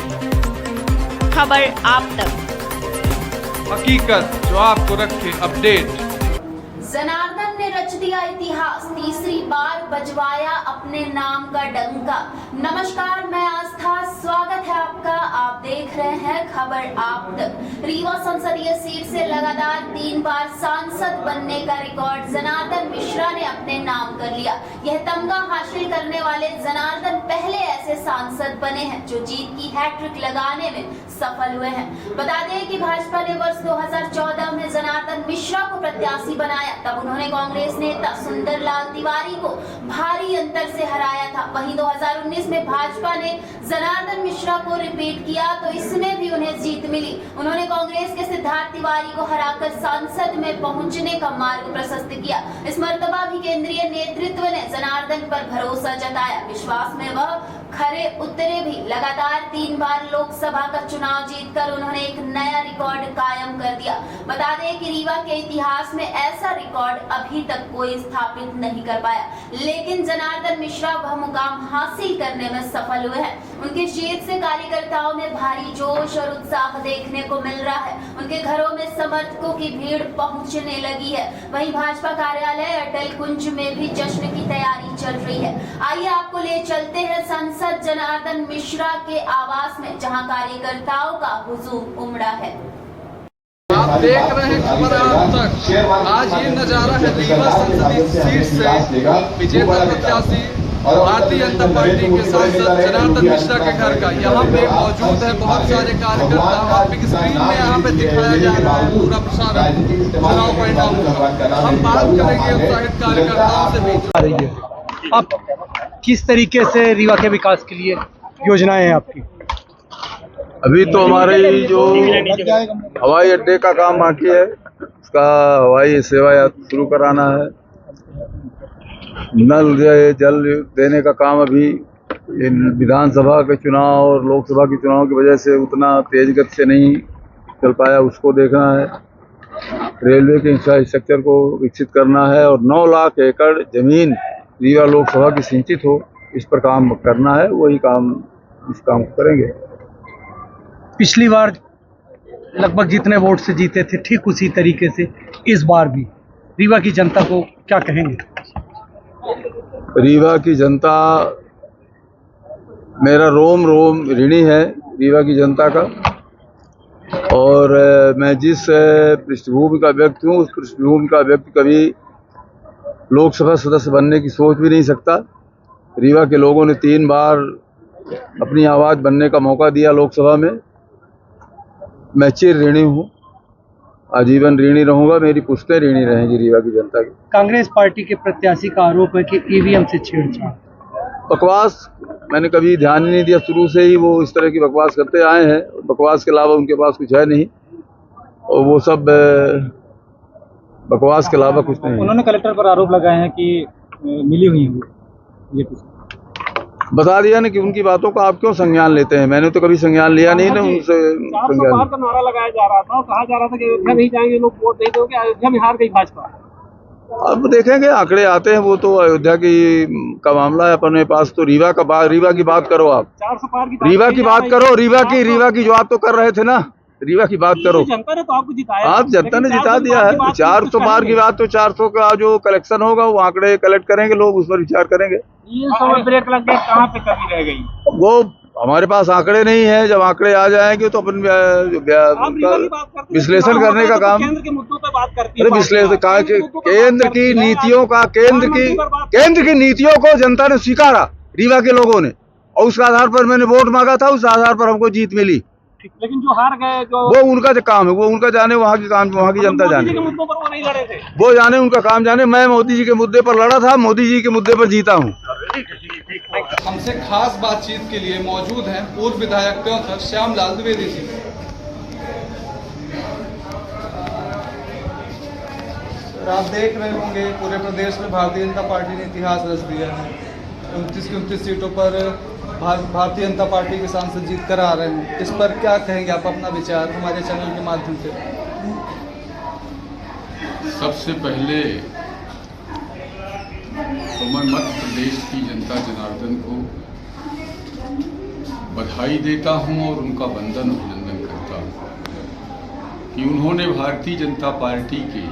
खबर आप तक, हकीकत जो आपको रखे अपडेट। जनार्दन ने रच दिया इतिहास, तीसरी बार बजवाया अपने नाम का डंका। नमस्कार, मैं आस्था, स्वागत है आपका। आप देख रहे हैं खबर आप तक। रीवा संसदीय सीट से लगातार 3 बार सांसद बनने का रिकॉर्ड जनार्दन मिश्रा ने अपने नाम कर लिया। यह तमगा हासिल करने वाले जनार्दन पहले ऐसे सांसद बने हैं जो जीत की हैट्रिक लगाने में सफल हुए हैं। बता दें कि भाजपा ने वर्ष 2014 में जनार्दन मिश्रा को प्रत्याशी बनाया, तब उन्होंने कांग्रेस नेता सुंदरलाल तिवारी को भारी अंतर से हराया था। वहीं 2019 में भाजपा ने जनार्दन मिश्रा को रिपीट किया तो इसमें भी उन्हें जीत मिली। उन्होंने कांग्रेस के सिद्धार्थ तिवारी को हराकर सांसद में पहुंचने का मार्ग प्रशस्त किया। इस मर्तबा भी केंद्रीय नेतृत्व ने जनार्दन पर भरोसा जताया, विश्वास में वह खरे उतरे भी। लगातार 3 बार लोकसभा का चुनाव जीतकर उन्होंने एक नया रिकॉर्ड कायम कर दिया। बता दें कि रीवा के इतिहास में ऐसा रिकॉर्ड अभी तक कोई स्थापित नहीं कर पाया, लेकिन जनार्दन मिश्रा वह मुकाम हासिल करने में सफल हुए हैं। उनके जीत से कार्यकर्ताओं में भारी जोश और उत्साह देखने को मिल रहा है। उनके घरों में समर्थकों की भीड़ पहुंचने लगी है। वहीं भाजपा कार्यालय अटल कुंज में भी जश्न की तैयारी चल रही है। आइए आपको ले चलते हैं सांसद जनार्दन मिश्रा के आवास में, जहां कार्यकर्ताओं का हुजूम उमड़ा है। आप देख रहे हैं खबर आप तक। आज ये नजारा है रीवा संसदीय सीट से विजेता प्रत्याशी भारतीय जनता पार्टी के सांसद जनार्दन मिश्रा के घर का। यहाँ पे मौजूद है बहुत सारे कार्यकर्ता। आप बिग स्क्रीन में यहाँ पे दिखाया जा रहा है पूरा प्रसारण चुनाव परिणाम का। हम बात करेंगे उत्साहित कार्यकर्ताओं से भी। आप किस तरीके से रीवा के विकास के लिए योजनाएं हैं आपकी? अभी तो हमारे जो हवाई अड्डे का काम बाकी है, उसका हवाई सेवा शुरू कराना है। नल जल देने का काम अभी विधानसभा के चुनाव और लोकसभा के चुनाव की वजह से उतना तेज गति से नहीं चल पाया, उसको देखना है। रेलवे के इंफ्रास्ट्रक्चर को विकसित करना है और 9 लाख एकड़ जमीन रीवा लोकसभा की सिंचित हो, इस पर काम करना है। वही काम, इस काम को करेंगे। पिछली बार लगभग जितने वोट से जीते थे, ठीक उसी तरीके से इस बार भी रीवा की जनता को क्या कहेंगे? रीवा की जनता, मेरा रोम रोम ऋणी है रीवा की जनता का। और मैं जिस पृष्ठभूमि का व्यक्ति हूँ, उस पृष्ठभूमि का व्यक्ति कभी लोकसभा सदस्य बनने की सोच भी नहीं सकता। रीवा के लोगों ने 3 बार अपनी आवाज़ बनने का मौका दिया लोकसभा में। मैं चिर ऋणी हूँ, आजीवन ऋणी रहूँगा। मेरी पुश्तें ऋणी रहेंगी रीवा की जनता की। कांग्रेस पार्टी के प्रत्याशी का आरोप है कि ईवीएम से छेड़छाड़। बकवास, मैंने कभी ध्यान ही नहीं दिया। शुरू से ही वो इस तरह की बकवास करते आए हैं। बकवास के अलावा उनके पास कुछ है नहीं, और वो सब बकवास के अलावा कुछ नहीं। उन्होंने कलेक्टर पर आरोप लगाए हैं कि मिली हुई है ये कुछ। बता दिया ना कि उनकी बातों का आप क्यों संज्ञान लेते हैं। मैंने तो कभी संज्ञान लिया नहीं ना उनसे। 400 पार का नारा लगाया जा रहा था, कहा जा रहा था कि अयोध्या नहीं जाएंगे लोग, वोट नहीं दोगे, अयोध्या में हार गई भाजपा। अब देखेंगे, आंकड़े आते हैं। वो तो अयोध्या का मामला है अपने पास। तो रीवा की बात करो आप। 400 पार की रीवा की बात करो। रीवा की जो आप तो कर रहे थे ना, रीवा की बात करो। जनता ने तो आपको जिताया। आप जनता ने जिता दिया है। 400 पार की बात, तो 400 का जो कलेक्शन होगा वो आंकड़े कलेक्ट करेंगे लोग, उस पर विचार करेंगे। 300 ब्रेक लग गए, कहाँ पे कमी रह गई? वो हमारे पास आंकड़े नहीं है। जब आंकड़े आ जाएंगे तो अपन विश्लेषण करने का काम। केंद्र के मुद्दों पे बात करती है। विश्लेषण केंद्र की नीतियों का, केंद्र की नीतियों को जनता ने स्वीकारा रीवा के लोगों ने, और उस आधार पर मैंने वोट मांगा था। उस आधार पर हमको जीत मिली। लेकिन जो हार गए, जो वो उनका जो काम है, वो उनका जाने, वहाँ की काम, वहाँ की जनता जाने। मुद्दों पर वो नहीं लड़े थे, वो जाने, उनका काम जाने। मैं मोदी जी के मुद्दे पर लड़ा था, मोदी जी के मुद्दे पर जीता हूँ। हमसे खास बातचीत के लिए मौजूद हैं पूर्व विधायक प्योंथर श्यामलाल द्विवेदी जी। आप देख रहे होंगे पूरे प्रदेश में भारतीय जनता पार्टी ने इतिहास रच दिया है। 29 की 29 सीटों पर भारतीय जनता पार्टी के सांसद जीत कर आ रहे हैं। इस पर क्या कहेंगे आप, अपना विचार हमारे चैनल के माध्यम से? सबसे पहले तो मैं मध्य प्रदेश की जनता जनार्दन को बधाई देता हूं और उनका वंदन अभिनंदन करता हूं कि उन्होंने भारतीय जनता पार्टी के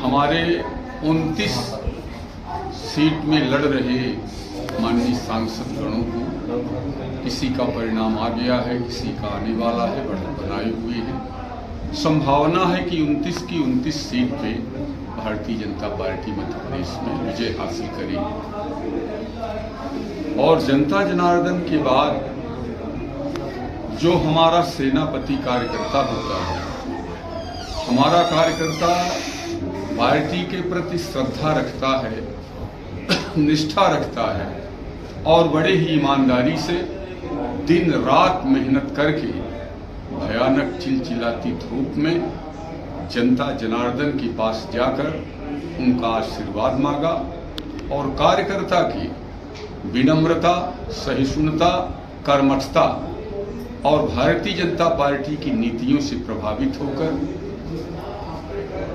हमारे 29 सीट में लड़ रहे माननीय सांसद गणों को किसी का परिणाम आ गया है, किसी का आने वाला है, बढ़त बनाए हुए हैं। संभावना है कि 29 की 29 सीट पे भारतीय जनता पार्टी मध्य प्रदेश में विजय हासिल करेगी। और जनता जनार्दन के बाद जो हमारा सेनापति कार्यकर्ता होता है, हमारा कार्यकर्ता पार्टी के प्रति श्रद्धा रखता है, निष्ठा रखता है और बड़े ही ईमानदारी से दिन रात मेहनत करके भयानक चिलचिलाती धूप में जनता जनार्दन के पास जाकर उनका आशीर्वाद मांगा और कार्यकर्ता की विनम्रता, सहिष्णुता, कर्मठता और भारतीय जनता पार्टी की नीतियों से प्रभावित होकर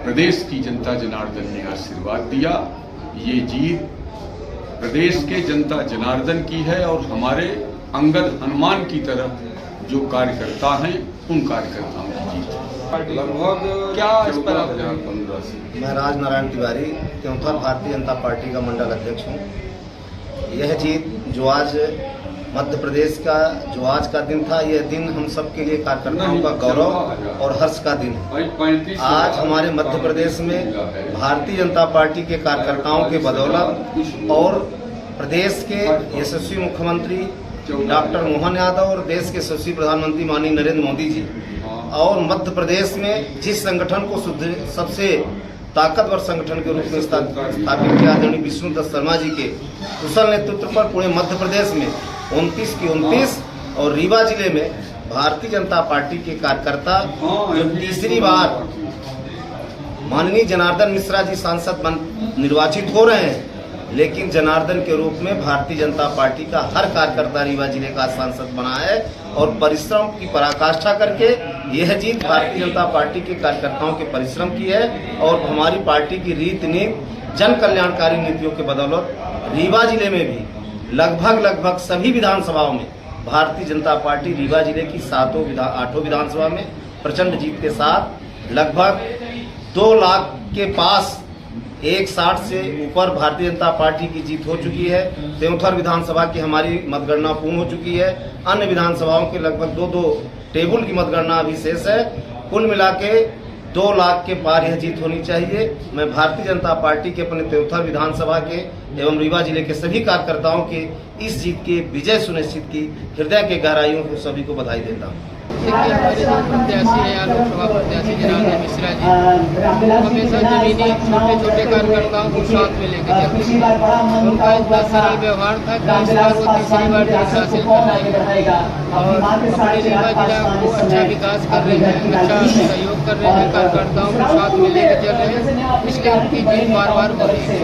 प्रदेश की जनता जनार्दन ने आशीर्वाद दिया। ये जीत प्रदेश के जनता जनार्दन की है और हमारे अंगद हनुमान की तरह जो कार्यकर्ता हैं उन कार्यकर्ताओं की जीत है। लगभग क्या इस पर आप 15 से मैं राजनारायण तिवारी त्योंथर भारतीय जनता पार्टी का मंडल अध्यक्ष हूँ। यह जीत जो आज मध्य प्रदेश का जो आज का दिन था, यह दिन हम सब के लिए कार्यकर्ताओं का गौरव और हर्ष का दिन है। आज हमारे मध्य प्रदेश में भारतीय जनता पार्टी के कार्यकर्ताओं के बदौलत और प्रदेश के यशस्वी मुख्यमंत्री डॉक्टर मोहन यादव और देश के यशस्वी प्रधानमंत्री माननीय नरेंद्र मोदी जी और मध्य प्रदेश में जिस संगठन को सबसे ताकतवर संगठन के रूप में स्थापित किया आदरणीय विष्णुदत्त शर्मा जी के कुशल नेतृत्व पर पूरे मध्य प्रदेश में 29 की 29 और रीवा जिले में भारतीय जनता पार्टी के कार्यकर्ता जो तीसरी बार माननीय जनार्दन मिश्रा जी सांसद निर्वाचित हो रहे हैं, लेकिन जनार्दन के रूप में भारतीय जनता पार्टी का हर कार्यकर्ता रीवा जिले का सांसद बना है और परिश्रम की पराकाष्ठा करके यह जीत भारतीय जनता पार्टी के कार्यकर्ताओं के परिश्रम की है और हमारी पार्टी की रीति नीति जन कल्याणकारी नीतियों के बदौलत रीवा जिले में भी लगभग सभी विधानसभाओं में भारतीय जनता पार्टी रीवा जिले की 8 विधानसभा में प्रचंड जीत के साथ लगभग 2 लाख के पास 160 से ऊपर भारतीय जनता पार्टी की जीत हो चुकी है। त्योंथर विधानसभा की हमारी मतगणना पूर्ण हो चुकी है। अन्य विधानसभाओं के लगभग 2 टेबल की मतगणना अभी शेष है। कुल मिला के 2 लाख के पार यह जीत होनी चाहिए। मैं भारतीय जनता पार्टी के अपने त्योंथर विधानसभा के एवं रीवा जिले के सभी कार्यकर्ताओं के इस जीत के विजय सुनिश्चित की हृदय के गहराइयों को सभी को बधाई देता हूँ। देखिए, हमारे जो प्रत्याशी हैं यहाँ लोकसभा प्रत्याशी जनार्दन मिश्रा जी हमेशा जमीनी छोटे कार्यकर्ताओं को साथ में लेकर चलते हैं। उनका इतना सरल व्यवहार था कि इस बार वो तीसरी बार जीत हासिल कर और अपने रीवा जिला को अच्छा विकास कर रहे हैं, अच्छा सहयोग कर रहे हैं, कार्यकर्ताओं को साथ में लेकर चल रहे हैं, इसलिए उनकी जीत बार बार हो रही है।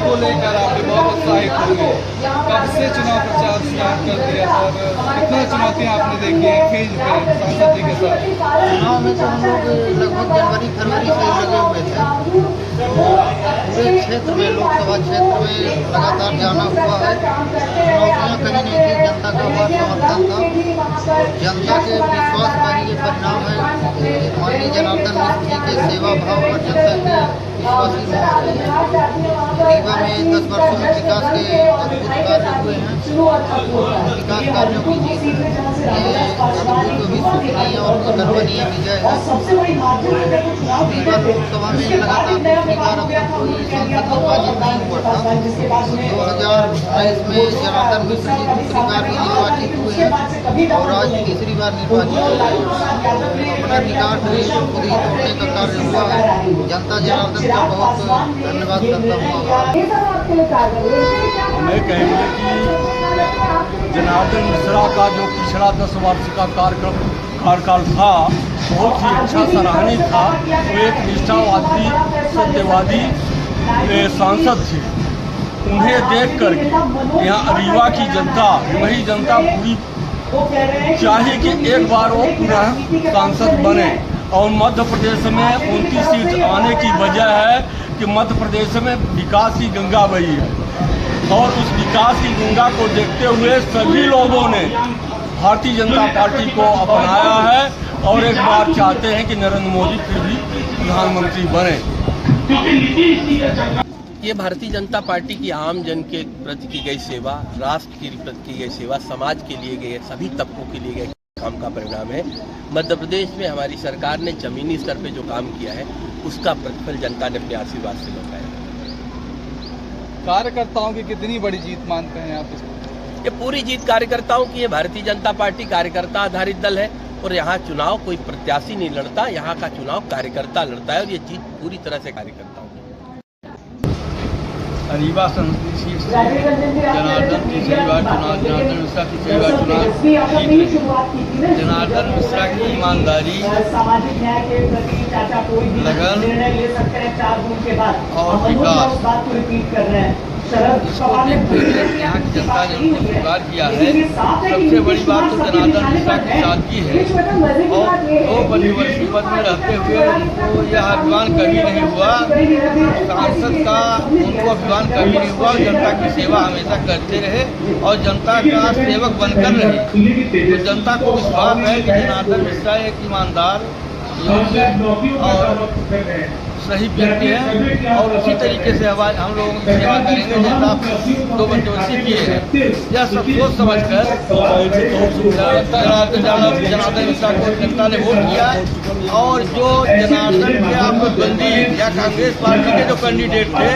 को लेकर आप बहुत उत्साहित होंगे। कब से चुनाव प्रचार स्टार्ट कर दिया और कितनी चुनौतियाँ आपने देखी है फील्ड पे सांसद जी के साथ? चुनाव में तो हम लोग लगभग जनवरी-फरवरी से लगे हुए थे। पूरे क्षेत्र में, लोकसभा क्षेत्र में लगातार जाना हुआ है। चुनौतियाँ कहीं नहीं थी, जनता का बहुत समर्थन था। जनता के विश्वास का ही ये परिणाम है। माननीय जनार्दन मिश्र जी के सेवा भाव पर जनता की विश्वासी रीवा में 10 वर्षों में विकास के अद्भुत कार्य हुए हैं। विकास कार्यों की जीत ये अद्भुत विश्वसनीय और गर्वनीय विजय है। रीवा लोकसभा में लगातार दूसरी बार अब तक कोई सांसद निर्वाचित नहीं हुआ था। 2019 में जनार्दन मिश्र जी दूसरी बार भी निर्वाचित हुए हैं और आज तीसरी बार निर्वाचित हुए हैं। अपना रिकॉर्ड खुद ही तोड़ने का कार्य हुआ है। जनता जनार्दन का बहुत धन्यवाद करता हूँ। मैं कहेंगे कि जनार्दन मिश्रा का जो पिछड़ा 10 वर्ष का कार्यकाल था बहुत ही अच्छा सराहनीय था। वो एक निष्ठावादी, सत्यवादी सांसद थे। उन्हें देख कर यहाँ रीवा की जनता, वही जनता पूरी चाहिए कि एक बार वो पूरा सांसद बने और मध्य प्रदेश में 29 सीट आने की वजह है कि मध्य प्रदेश में विकास की गंगा बही है और उस विकास की गंगा को देखते हुए सभी लोगों ने भारतीय जनता पार्टी को अपनाया है और एक बार चाहते हैं कि नरेंद्र मोदी फिर भी प्रधानमंत्री बने। ये भारतीय जनता पार्टी की आम जन के प्रति की गई सेवा, राष्ट्र के प्रति की गई सेवा, समाज के लिए गए सभी तबकों के लिए गए काम का परिणाम है। मध्य प्रदेश में हमारी सरकार ने जमीनी स्तर पे जो काम किया है उसका प्रतिफल जनता ने अपने आशीर्वाद से लौटाया। कार्यकर्ताओं की कितनी बड़ी जीत मानते हैं आप इसको? ये पूरी जीत कार्यकर्ताओं की है। भारतीय जनता पार्टी कार्यकर्ता आधारित दल है और यहाँ चुनाव कोई प्रत्याशी नहीं लड़ता, यहाँ का चुनाव कार्यकर्ता लड़ता है और ये जीत पूरी तरह से कार्यकर्ताओं की। रीवा संसदीय सीट से जनार्दन तीसरी बार चुनाव, जनार्दन मिश्रा तीसरी बार चुनाव जीत रहे। जनार्दन मिश्रा की ईमानदारी, लगन और विकास इसको देखते हुए यहाँ की जनता ने उनको स्वीकार किया है। सबसे बड़ी बात तो जनार्दन मिश्रा की सादगी है और 2 पंचवर्षीय पद में रहते हुए उनको यह अभिमान कभी नहीं हुआ, सांसद का उनको अभिमान कभी नहीं हुआ। जनता की सेवा हमेशा करते रहे और जनता का सेवक बनकर रहे। तो जनता को विश्वास है कि जनार्दन मिश्रा एक ईमानदार और सही व्यक्ति है और उसी तरीके से हम लोगों की सेवा करेंगे जैसा 2 पंचवर्षीय किए हैं। यह सब सोच समझ कर जनार्दन मिश्रा को जनता ने वोट किया और जो जनार्दन के आप बंदी या कांग्रेस पार्टी के जो कैंडिडेट थे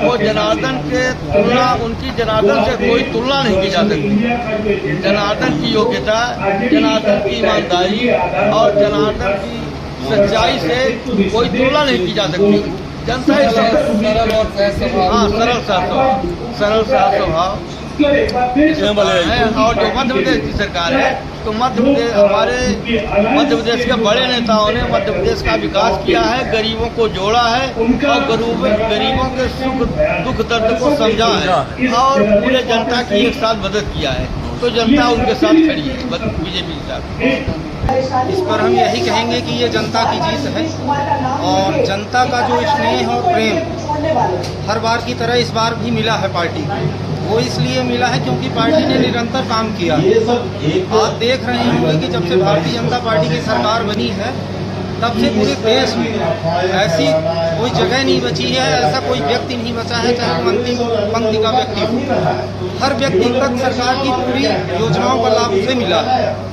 वो जनार्दन के तुलना, उनकी जनार्दन से कोई तुलना नहीं की जा सकती। जनार्दन की योग्यता, जनार्दन की ईमानदारी और जनार्दन की सच्चाई से कोई तुलना नहीं की जा सकती। जनता सरल और सरल स्वभाव है। और जो मध्य प्रदेश की सरकार है तो हमारे मध्य प्रदेश के बड़े नेताओं ने मध्य प्रदेश का विकास किया है, गरीबों को जोड़ा है और गरीबों के सुख दुख दर्द को समझा है और पूरे जनता की एक साथ मदद किया है। तो जनता उनके साथ खड़ी है, बीजेपी के साथ। इस पर हम यही कहेंगे कि ये जनता की जीत है और जनता का जो स्नेह और प्रेम हर बार की तरह इस बार भी मिला है पार्टी को। वो इसलिए मिला है क्योंकि पार्टी ने निरंतर काम किया। आप देख रहे होंगे कि जब से भारतीय जनता पार्टी की सरकार बनी है तब से पूरे देश में ऐसी कोई जगह नहीं बची है, ऐसा कोई व्यक्ति नहीं बचा है चाहे मंत्री पंक्ति का व्यक्ति हो, हर व्यक्ति तक सरकार की पूरी योजनाओं का लाभ उसे मिला है।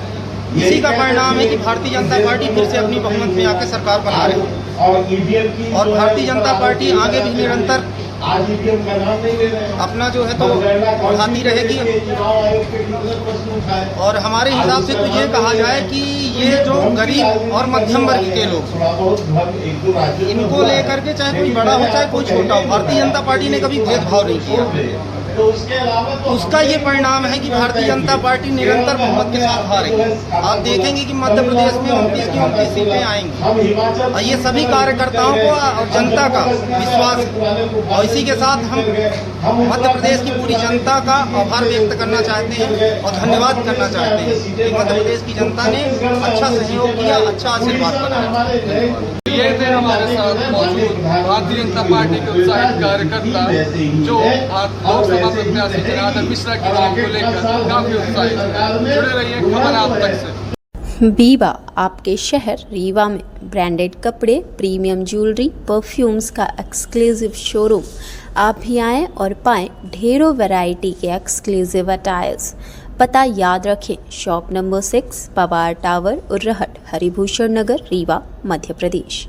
इसी का परिणाम है कि भारतीय जनता पार्टी फिर से अपनी बहुमत में आकर सरकार बना रही है और भारतीय जनता पार्टी आगे भी निरंतर अपना जो है तो बढ़ाती रहेगी। और हमारे हिसाब से तो ये कहा जाए कि ये जो गरीब और मध्यम वर्ग के लोग इनको लेकर के चाहे कोई बड़ा हो चाहे कोई छोटा हो, भारतीय जनता पार्टी ने कभी भेदभाव नहीं किया। उसका ये परिणाम है कि भारतीय जनता पार्टी निरंतर बहुमत के साथ हारेगी। आप देखेंगे कि मध्य प्रदेश में 29 की 29 सीटें आएंगी और ये सभी कार्यकर्ताओं को और जनता का विश्वास है। और इसी के साथ हम मध्य प्रदेश की पूरी जनता का आभार व्यक्त करना चाहते हैं और धन्यवाद करना चाहते हैं कि मध्य प्रदेश की जनता ने अच्छा सहयोग किया, अच्छा आशीर्वाद बनाया। ये थे हमारे साथ मौजूद भारतीय जनता पार्टी के उत्साहित कार्यकर्ता जो लोकसभा प्रत्याशी जनार्दन मिश्रा की जीत को लेकर काफी उत्साहित हैं। जुड़े रहिए खबर आप तक से। रीवा, आपके शहर रीवा में ब्रांडेड कपड़े, प्रीमियम ज्वेलरी, परफ्यूम्स का एक्सक्लूसिव शोरूम। आप भी आएँ और पाएँ ढेरों वैरायटी के एक्सक्लूसिव अटायर्स। पता याद रखें, shop number 6, Pawar tower, Urrahat, Haribhushan Nagar, Rewa, Madhya Pradesh.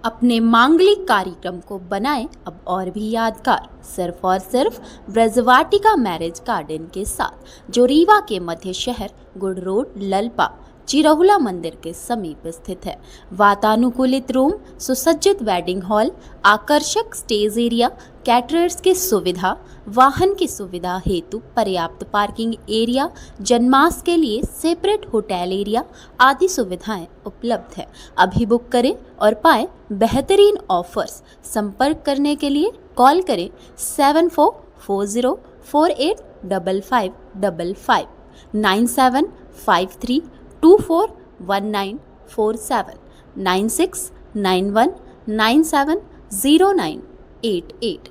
अपने मांगलिक कार्यक्रम को बनाएं अब और भी यादगार, सिर्फ और सिर्फ ब्रजवाटिका मैरिज गार्डन के साथ, जो रीवा के मध्य शहर गुड़ रोड, ललपा, चिरहुला मंदिर के समीप स्थित है। वातानुकूलित रूम, सुसज्जित वेडिंग हॉल, आकर्षक स्टेज एरिया, कैटरर्स की सुविधा, वाहन की सुविधा हेतु पर्याप्त पार्किंग एरिया, जनमास के लिए सेपरेट होटल एरिया आदि सुविधाएं उपलब्ध है। अभी बुक करें और पाएं बेहतरीन ऑफर्स। संपर्क करने के लिए कॉल करें 7440485555 9753241947 9691970988।